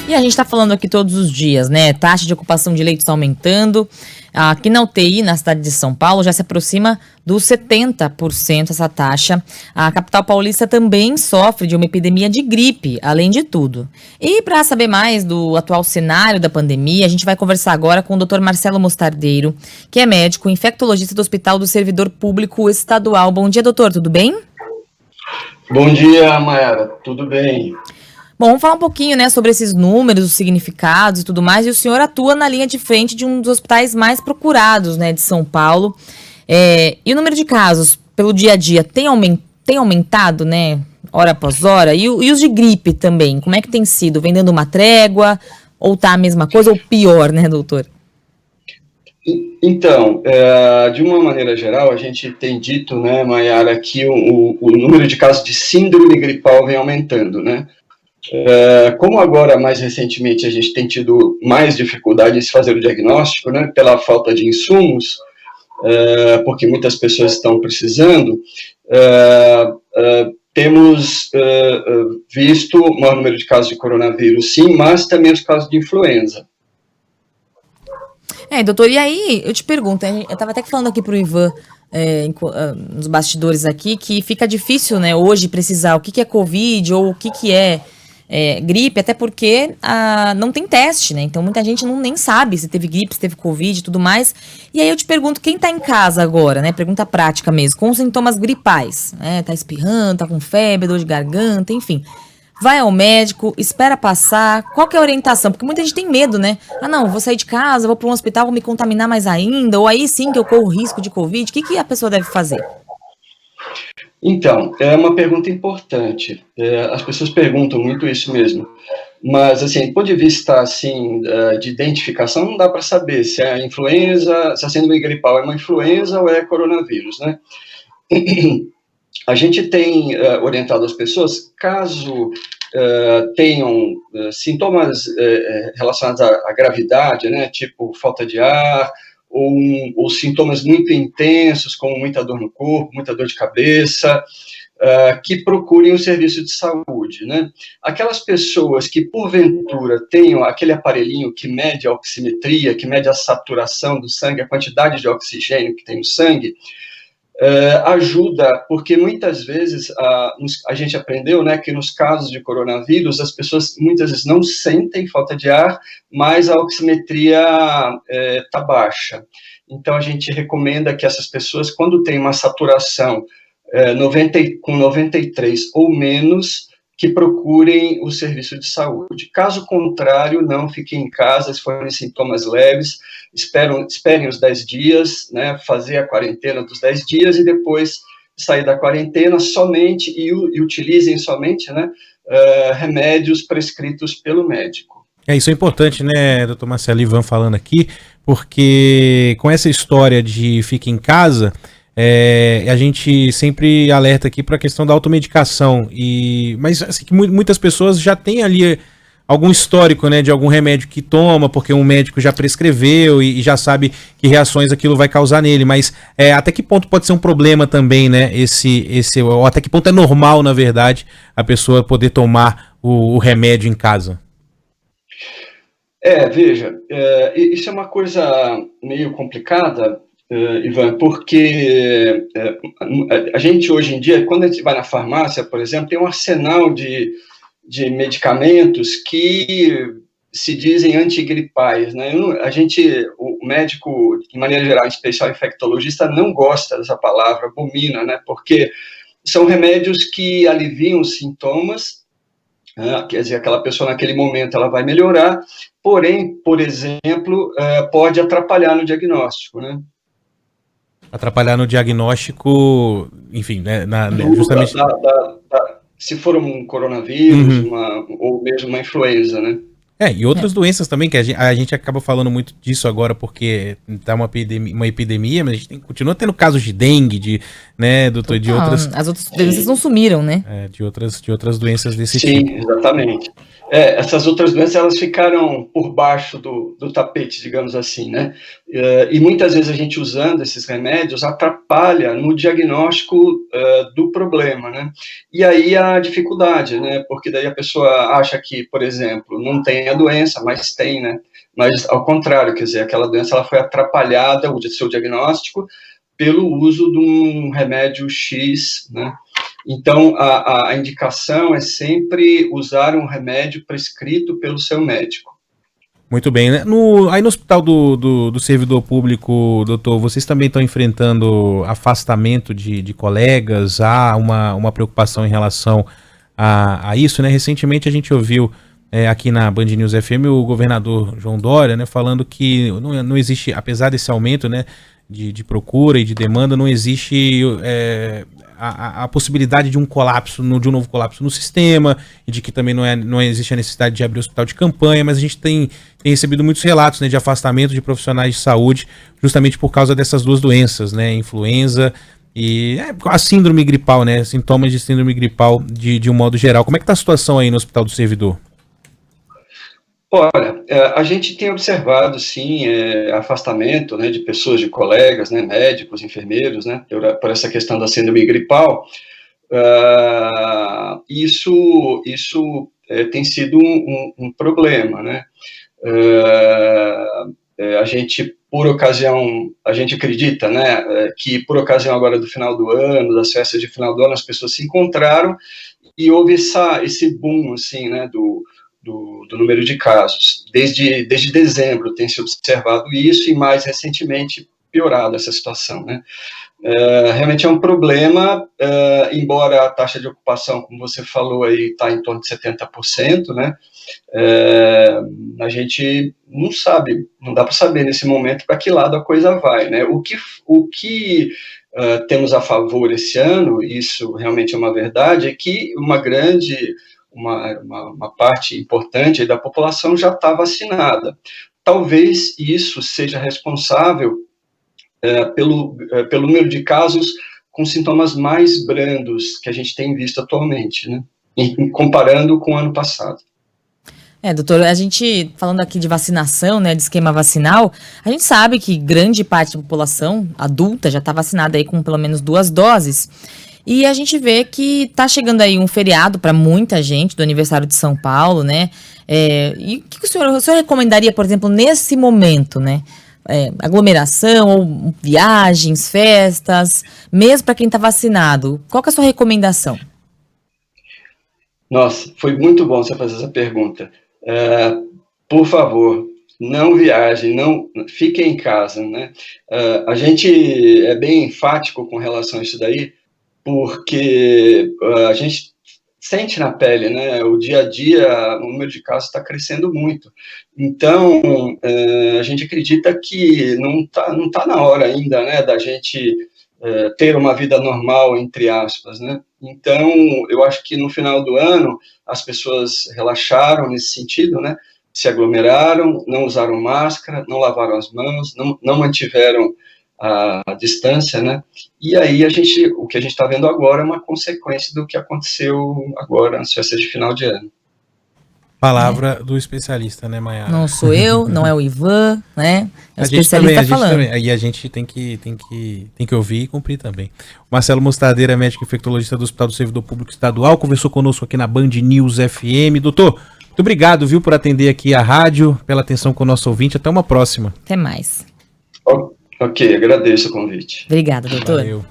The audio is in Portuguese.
E a gente está falando aqui todos os dias, né? Taxa de ocupação de leitos aumentando. Aqui na UTI, na cidade de São Paulo, já se aproxima dos 70% essa taxa. A capital paulista também sofre de uma epidemia de gripe, além de tudo. E para saber mais do atual cenário da pandemia, a gente vai conversar agora com o Dr. Marcelo Mostardeiro, que é médico infectologista do Hospital do Servidor Público Estadual. Bom dia, doutor, tudo bem? Bom dia, Mayara, tudo bem? Bom, vamos falar um pouquinho, né, sobre esses números, os significados e tudo mais. E o senhor atua na linha de frente de um dos hospitais mais procurados, né, de São Paulo. E o número de casos pelo dia a dia tem aumentado, né, hora após hora? E os de gripe também, como é que tem sido? Vem dando uma trégua? Ou tá a mesma coisa? Ou pior, né, doutor? Então, de uma maneira geral, a gente tem dito, né, Mayara, que o número de casos de síndrome gripal vem aumentando, né? Como agora, mais recentemente, a gente tem tido mais dificuldade em se fazer o diagnóstico, né, pela falta de insumos, porque muitas pessoas estão precisando, temos visto o maior número de casos de coronavírus, sim, mas também os casos de influenza. Doutor, e aí, eu te pergunto, eu estava até falando aqui para o Ivan, nos bastidores aqui, que fica difícil, né, hoje precisar o que é Covid ou o que é gripe, até porque não tem teste, né? Então muita gente nem sabe se teve gripe, se teve Covid e tudo mais. E aí eu te pergunto, quem tá em casa agora, né? Pergunta prática mesmo, com sintomas gripais, né? Tá espirrando, tá com febre, dor de garganta, enfim. Vai ao médico, espera passar. Qual que é a orientação? Porque muita gente tem medo, né? Não, vou sair de casa, vou para um hospital, vou me contaminar mais ainda, ou aí sim que eu corro risco de Covid. O que a pessoa deve fazer? Então, é uma pergunta importante. As pessoas perguntam muito isso mesmo. Mas, assim, do ponto de vista assim, de identificação, não dá para saber se é influenza, se a síndrome gripal é uma influenza ou é coronavírus, né? A gente tem orientado as pessoas, caso tenham sintomas relacionados à gravidade, né? Tipo falta de ar, ou sintomas muito intensos, como muita dor no corpo, muita dor de cabeça, que procurem o serviço de saúde, né? Aquelas pessoas que, porventura, tenham aquele aparelhinho que mede a oximetria, que mede a saturação do sangue, a quantidade de oxigênio que tem no sangue, ajuda, porque muitas vezes a gente aprendeu, né, que nos casos de coronavírus as pessoas muitas vezes não sentem falta de ar, mas a oximetria está baixa. Então a gente recomenda que essas pessoas, quando tem uma saturação com 93 ou menos, que procurem o serviço de saúde. Caso contrário, não fiquem em casa, se forem sintomas leves, esperem os 10 dias, né, fazer a quarentena dos 10 dias e depois sair da quarentena somente e utilizem somente, né, remédios prescritos pelo médico. Isso é importante, né, doutor Marcelo, Ivan falando aqui, porque com essa história de fique em casa, a gente sempre alerta aqui para a questão da automedicação, mas assim, que muitas pessoas já têm ali algum histórico, né, de algum remédio que toma, porque um médico já prescreveu e já sabe que reações aquilo vai causar nele, mas até que ponto pode ser um problema também, né, ou até que ponto é normal, na verdade, a pessoa poder tomar o remédio em casa? Veja, isso é uma coisa meio complicada, Ivan, porque a gente hoje em dia, quando a gente vai na farmácia, por exemplo, tem um arsenal de medicamentos que se dizem antigripais, né? O médico, de maneira geral, em especial infectologista, não gosta dessa palavra, abomina, né? Porque são remédios que aliviam os sintomas, quer dizer, aquela pessoa naquele momento ela vai melhorar, porém, por exemplo, pode atrapalhar no diagnóstico, né? Atrapalhar no diagnóstico, enfim, né, justamente... se for um coronavírus, ou mesmo uma influenza, né? E outras doenças também, que a gente acaba falando muito disso agora, porque tá uma epidemia, mas a gente continua tendo casos de dengue, né, doutor, de outras... As outras doenças não sumiram, né? De outras doenças desse tipo. tipo. Sim, exatamente. Essas outras doenças, elas ficaram por baixo do tapete, digamos assim, né? E muitas vezes a gente usando esses remédios atrapalha no diagnóstico do problema, né? E aí a dificuldade, né? Porque daí a pessoa acha que, por exemplo, não tem a doença, mas tem, né? Mas ao contrário, quer dizer, aquela doença ela foi atrapalhada, o seu diagnóstico, pelo uso de um remédio X, né? Então, a indicação é sempre usar um remédio prescrito pelo seu médico. Muito bem, né? Aí no Hospital do Servidor Público, doutor, vocês também estão enfrentando afastamento de colegas? Há uma preocupação em relação a isso, né? Recentemente a gente ouviu aqui na Band News FM o governador João Dória, né, falando que não existe, apesar desse aumento, né, de procura e de demanda, não existe a possibilidade de um colapso, de um novo colapso no sistema, e de que também não existe a necessidade de abrir hospital de campanha, mas a gente tem recebido muitos relatos, né, de afastamento de profissionais de saúde, justamente por causa dessas duas doenças, né, influenza e a síndrome gripal, né, sintomas de síndrome gripal de um modo geral. Como é que está a situação aí no Hospital do Servidor? Olha, a gente tem observado, sim, afastamento, né, de pessoas, de colegas, né, médicos, enfermeiros, né, por essa questão da síndrome gripal. Isso tem sido um problema, né? A gente, a gente acredita, né, que por ocasião agora do final do ano, das festas de final do ano, as pessoas se encontraram e houve esse boom, assim, né, do número de casos. Desde dezembro tem se observado isso e mais recentemente piorado essa situação, né? Realmente é um problema, embora a taxa de ocupação, como você falou aí, está em torno de 70%, né? A gente não sabe, não dá para saber nesse momento para que lado a coisa vai, né? O que temos a favor esse ano, isso realmente é uma verdade, é que uma parte importante da população já está vacinada. Talvez isso seja responsável pelo número de casos com sintomas mais brandos que a gente tem visto atualmente, né? Comparando com o ano passado. Doutor, a gente, falando aqui de vacinação, né, de esquema vacinal, a gente sabe que grande parte da população adulta já está vacinada aí com pelo menos 2 doses. E a gente vê que está chegando aí um feriado para muita gente, do aniversário de São Paulo, né? E o que o senhor recomendaria, por exemplo, nesse momento, né? Aglomeração, ou viagens, festas, mesmo para quem está vacinado. Qual que é a sua recomendação? Nossa, foi muito bom você fazer essa pergunta. Por favor, não viajem, fiquem em casa, né? A gente é bem enfático com relação a isso daí, porque a gente sente na pele, né? O dia a dia, o número de casos está crescendo muito. Então, a gente acredita que não tá na hora ainda, né, da gente ter uma vida normal, entre aspas, né? Então, eu acho que no final do ano, as pessoas relaxaram nesse sentido, né? Se aglomeraram, não usaram máscara, não lavaram as mãos, não mantiveram a distância, né? E aí o que a gente está vendo agora é uma consequência do que aconteceu agora nas festas de final de ano. Palavra do especialista, né, Mayara? Não sou eu, não é o Ivan, né? É o especialista falando. E a gente tem que ouvir e cumprir também. Marcelo Mostardeira, médico infectologista do Hospital do Servidor Público Estadual, conversou conosco aqui na Band News FM. Doutor, muito obrigado, viu, por atender aqui a rádio, pela atenção com o nosso ouvinte. Até uma próxima. Até mais. Ok, agradeço o convite. Obrigada, doutor. Valeu.